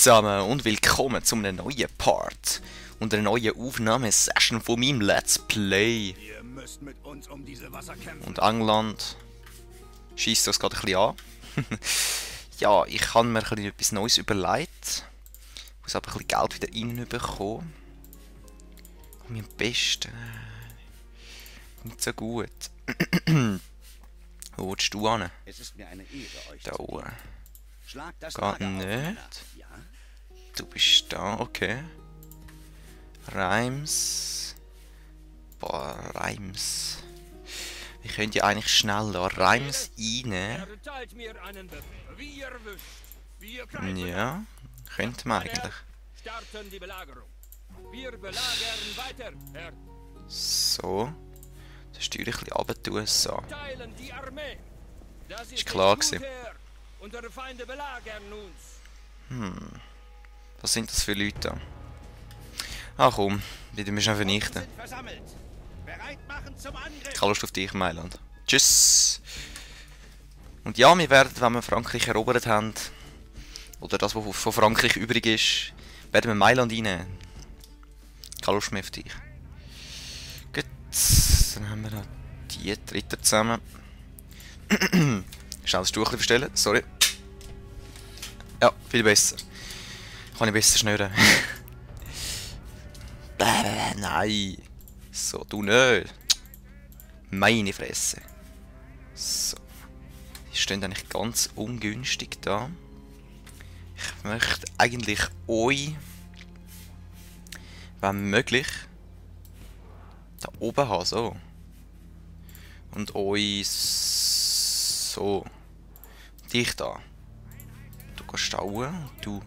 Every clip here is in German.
zusammen und willkommen zu einem neuen Part und einer neuen Aufnahmesession von meinem Let's Play. Ihr müsst mit uns um diese Wasser kämpfen. Und England schießt das gerade ein bisschen an. Ja, ich habe mir ein bisschen etwas Neues überlegt. Ich muss aber ein bisschen Geld wieder reinbekommen. Und am besten nicht so gut. Wo willst du hin? Es ist mir eine Ehre, euch Da zu oben. dienen. Schlagt das Geht Lager auf, nicht. Männer. Ja? Du bist da, okay. Reims. Boah, Reims. Wir können ja eigentlich schnell da Reims rein. Erteilt mir einen Befehl, wie ihr wünscht. Wir greifen Ja, könnte man eigentlich. starten die Belagerung. Wir belagern weiter, Herr. So. Das steuere ich ein bisschen runter tun, so. Teilen die Armee. Das ist klar gut, gewesen. Herr. Unsere Feinde belagern uns. Was sind das für Leute da? Ach komm, die müssen wir vernichten. Sind versammelt. Bereit machen zum Angriff. Ich habe Lust auf dich, Mailand. Tschüss! Und ja, wir werden, wenn wir Frankreich erobert haben, oder das, was von Frankreich übrig ist, werden wir Mailand reinnehmen. Keine Lust mehr auf dich. Gut, dann haben wir noch die Ritter zusammen. Schnell das Tuch bestellen, sorry. Ja, viel besser. Kann ich besser schnüren. Nein. So, du nicht. Meine Fresse. So. Die stehen eigentlich ganz ungünstig da. Ich möchte eigentlich euch, wenn möglich, da oben haben, so. Und euch so. Dich da. Du gehst stauen und du...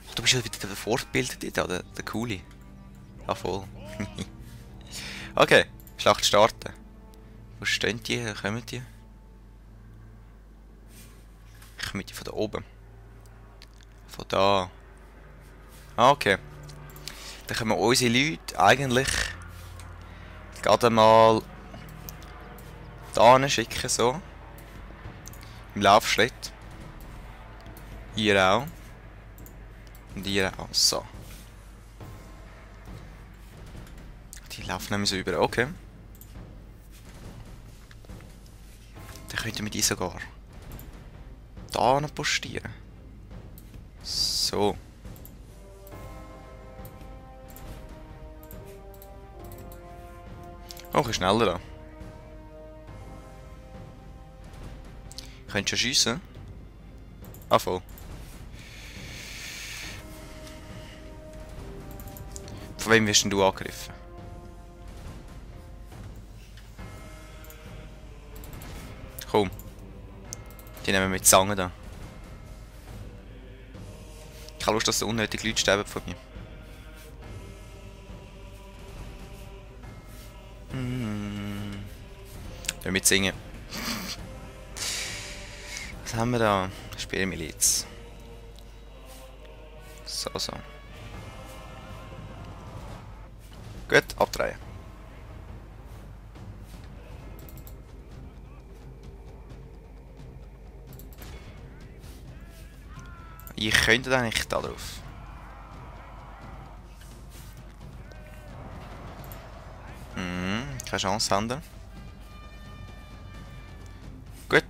Ach, du bist ja wieder der Fortbildete da, der Coole. Ja, voll. Okay, Schlacht starten. Wo stehen die? Wo kommen die? Kommen die von da oben? Von da. Ah, okay. Dann können wir unsere Leute eigentlich gerade mal da schicken, so. Im Laufschritt. Ihr auch. Und ihr auch. So. Die laufen nämlich so über. Okay. Dann könnten wir die sogar da postieren. So. Oh, ein bisschen schneller da. Könntest du schiessen? Ah, voll. Von wem wirst denn du angegriffen? Komm. Die nehmen wir mit Zangen da. Ich habe Lust, dass so unnötig Leute sterben von mir. Wir mit singen. Was haben wir da? Speermiliz. So, so. Gut, abdrehen. Ich könnte eigentlich da drauf. Keine Chance haben wir. Gut.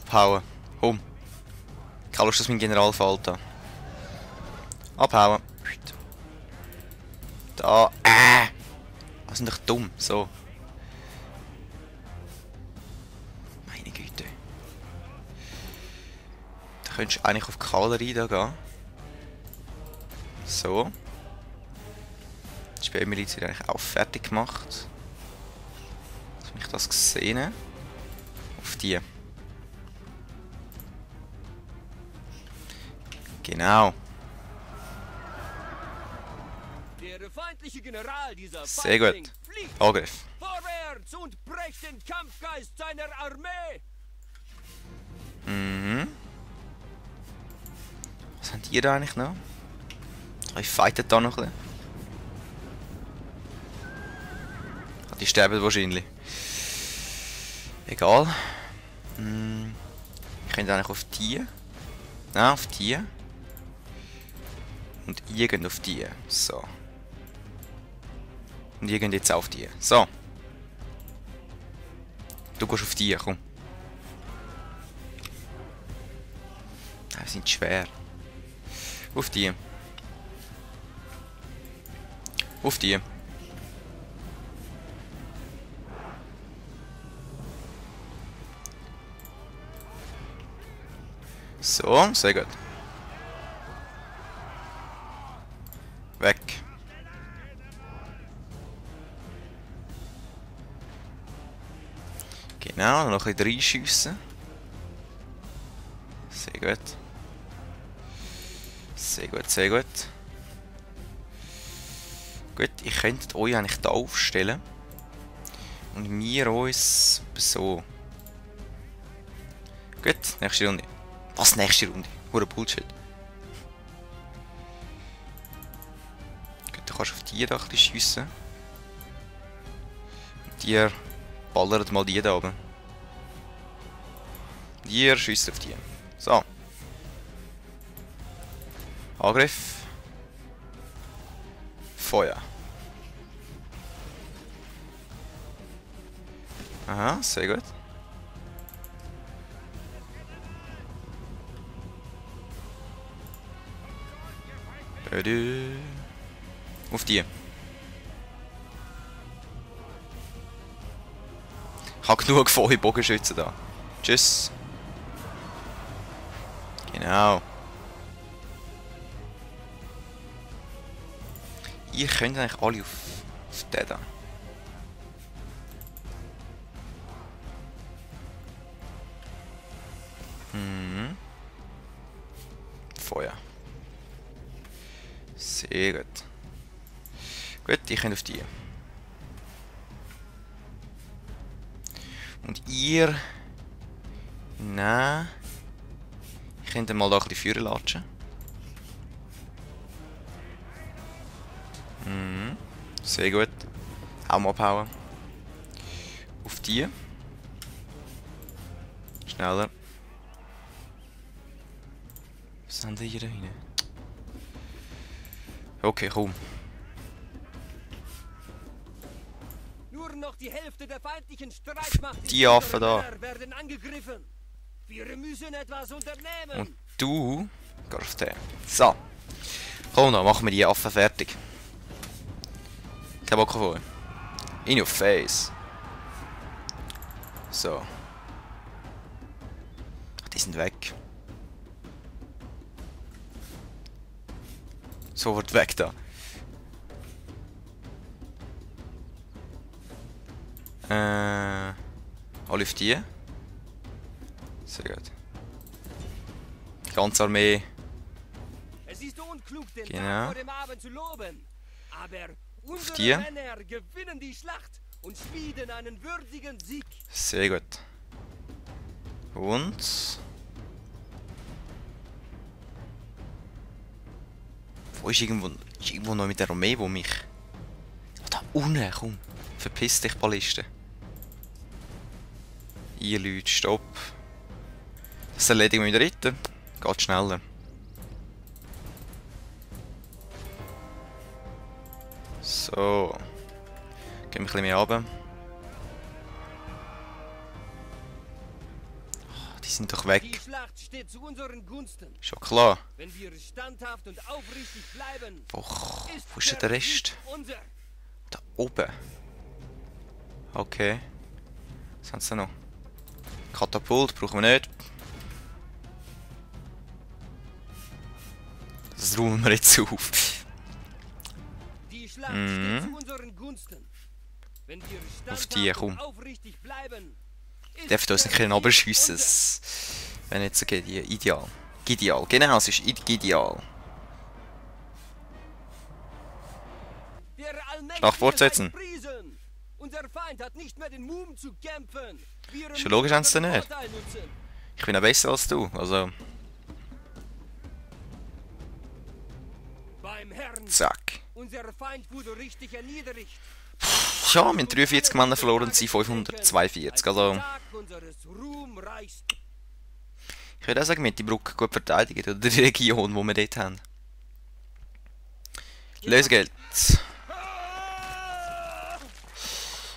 Abhauen. Komm. Keine Lust, dass mein General fällt da. Abhauen. Da. Was sind doch dumm. So. Meine Güte. Da könntest du eigentlich auf Kavallerie da gehen. So. Die Speermiliz wird eigentlich auch fertig gemacht. Jetzt habe ich das gesehen. Auf die. Genau. Der feindliche General dieser Sehr Feindling gut. fliegt Angriff. vorwärts und brecht den Kampfgeist seiner Armee. Was habt ihr da eigentlich noch? Ich fightet da noch ein bisschen. Die sterben wahrscheinlich. Egal. Ich könnte eigentlich auf die. Nein, auf die. Und ihr geht auf die. So. Und ihr geht jetzt auf die. So. Du gehst auf die, komm. Die sind schwer. Auf die. Auf die. So, sehr gut. Weg. Genau, noch ein bisschen reinschiessen. Sehr gut. Sehr gut, sehr gut. Gut, ich könnte euch eigentlich da aufstellen. Und wir uns so. Gut, nächste Runde. Was, nächste Runde? Hure Bullshit. Gut, du kannst auf die da ein bisschen schiessen. Und die ballert mal die da oben. Die schießt auf die. So. Angriff. Feuer. Aha, sehr gut. Auf die. Ich habe genug Bogenschützen da. Tschüss. Genau. Ihr könnt eigentlich alle auf den da. Feuer. Sehr gut. Gut, ich könnt auf die. Und ihr... Nein. Ich könnte mal da ein bisschen Feuer latschen. Sehr gut. Auch mal abhauen. Auf die. Schneller. Was haben die hier rein? Okay, komm. Nur noch die Hälfte der feindlichen Streitmacht Die Affen da. werden angegriffen. Wir müssen etwas unternehmen. Und du gehst auf den. So. Komm, dann machen wir die Affen fertig. Kein Bock auf euch. In your face. So. Ach, die sind weg. Sofort weg da. Alle auf die. Sehr gut. Die ganze Armee. Es ist unklug, den Genau. Tag vor dem Abend zu loben. Aber unsere die. Männer gewinnen die Schlacht und schmieden einen würdigen Sieg. Sehr gut. Und... Wo ist irgendwo noch mit der Armee, wo mich... Oh, da unten, komm. Verpiss dich, Ballisten. Ihr Leute, stopp. Das erledigen wir mit der Ritter. Geht schneller. So. Gehen wir ein bisschen mehr runter. Oh, die sind doch Die weg. Schlacht steht zu unseren Gunsten. Schon klar. Wenn wir standhaft und aufrichtig bleiben, Wo ist denn der Rest? Sieg unser. Da oben. Okay. Was haben sie noch? Katapult brauchen wir nicht. Das räumen wir jetzt auf. Die Schlacht steht zu unseren Gunsten. Wenn wir Auf standhaft die, und komm. aufrichtig bleiben, Dürft uns nicht runterschiessen. Wenn nicht so geht, ideal. Ideal. Genau, es ist ideal. Schlacht fortsetzen. Unser Feind hat nicht mehr den Mumm zu kämpfen. Ist ja logisch, haben sie nicht. Ich bin ja besser als du, also... Beim Herrn. Zack. Unser Feind wurde richtig erniedrigt. Ja, wir haben 43 Männer verloren und sie 542, also... Tag unseres Ruhmreichs. Ich würde auch sagen, wir haben die Brücke gut verteidigt, oder die Region, die wir dort haben. Lösegeld.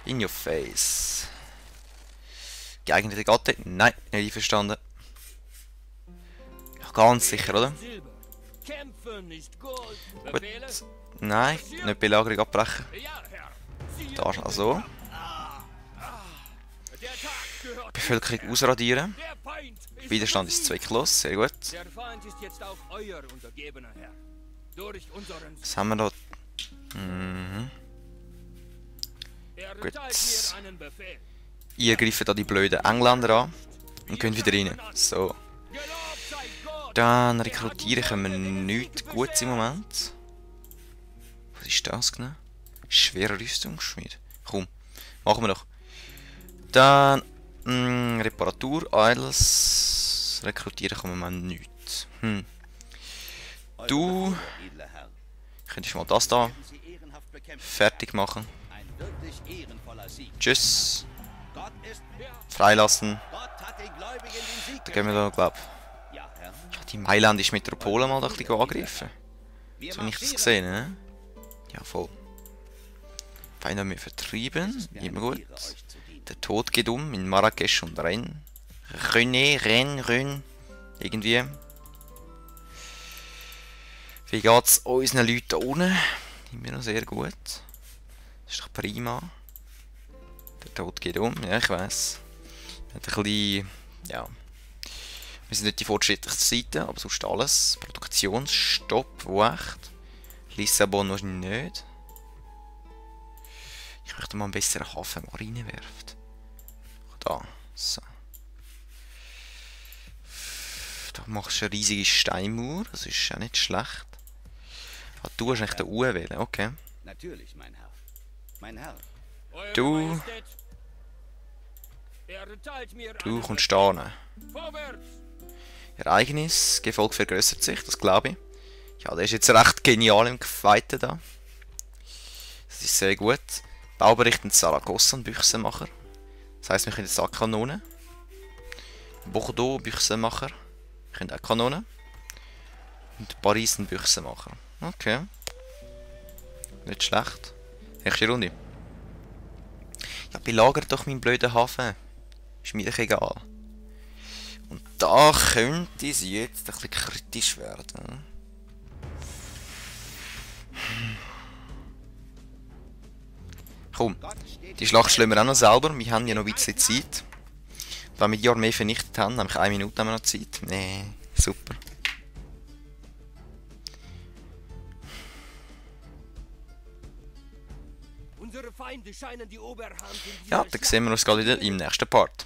In your face. Geeignete Gatte? Nein, nicht einverstanden. Ja, ganz sicher, oder? Silber. Kämpfen ist Gold. Gut. Befehle? Nein, nicht Belagerung abbrechen. Ja, Herr. Sie Da also. Der Tag gehört. Bevölkerung ausradieren. Der Feind ist Widerstand ist zwecklos, sehr gut. Der Feind ist jetzt auch euer Untergebener, Herr. Durch unseren Was haben wir da? Mhm. Er Gut. erteilt mir einen Befehl. Ihr greift da die blöden Engländer an und könnt wieder rein. So. Gelobt sei Gott. Dann rekrutieren können wir nichts Gutes im Moment. Was ist das genau? Schwerer Rüstungsschmied. Komm, machen wir doch. Dann Reparatur, Idols. Rekrutieren können wir nichts. Du Edler Herr. könntest mal das da Werden Sie ehrenhaft bekämpft. fertig machen. Ein wirklich ehrenvoller Sieg. Tschüss. Gott ist... Freilassen. Gott hat den Gläubigen den Sieg Da gehen wir da, glaub Ja, Herr. die mailändische Metropole mal da ein bisschen angegriffen. Wir So habe ich das marschieren. gesehen, ne? Ja, voll. Feinde haben wir vertrieben. Es ist mir Immer eine gut. Ehre, euch zu dienen. Der Tod geht um in Marrakesch und Rennes. Rennes. Irgendwie. Wie geht's unseren Leuten da unten? Immer noch sehr gut. Das ist doch prima. Der Tod geht um, ja, ich weiss. Wir haben ein bisschen, ja. Wir sind nicht die fortschrittlichste Seite, aber sonst alles. Produktionsstopp, wo echt? Lissabon wahrscheinlich nicht. Ich möchte mal einen besseren Hafen reinwerfen. Da, so. Da machst du eine riesige Steinmauer, das ist auch nicht schlecht. Ah, du hast eigentlich den Uhr wählen, okay. Natürlich, mein Herr. Mein Herr. Eure Du- Majestät. Er erteilt mir Du einen kommst Befehl. da hin. Vorwärts. Ereignis, Gefolge vergrößert sich, das glaube ich. Ja, der ist jetzt recht genial im Fighten da. Das ist sehr gut. Baubericht in Saragossa, ein Büchsenmacher. Das heisst, wir können jetzt auch Kanonen. Bordeaux, Büchsenmacher. Wir können auch Kanonen. Und Paris, ein Büchsenmacher. Okay. Nicht schlecht. Nächste Runde. Ja, belagert doch meinen blöden Hafen. Ist mir doch egal. Und da könnte es jetzt ein bisschen kritisch werden. Komm, Gott steht die Schlacht schlagen wir auch noch selber. Wir haben ja noch ein bisschen Zeit. Wenn wir die Armee vernichtet haben, nämlich 1 Minute haben wir noch Zeit. Nee, super. Unsere Feinde scheinen die Oberhand in Ja, dieser dann sehen wir uns gerade wieder im nächsten Part.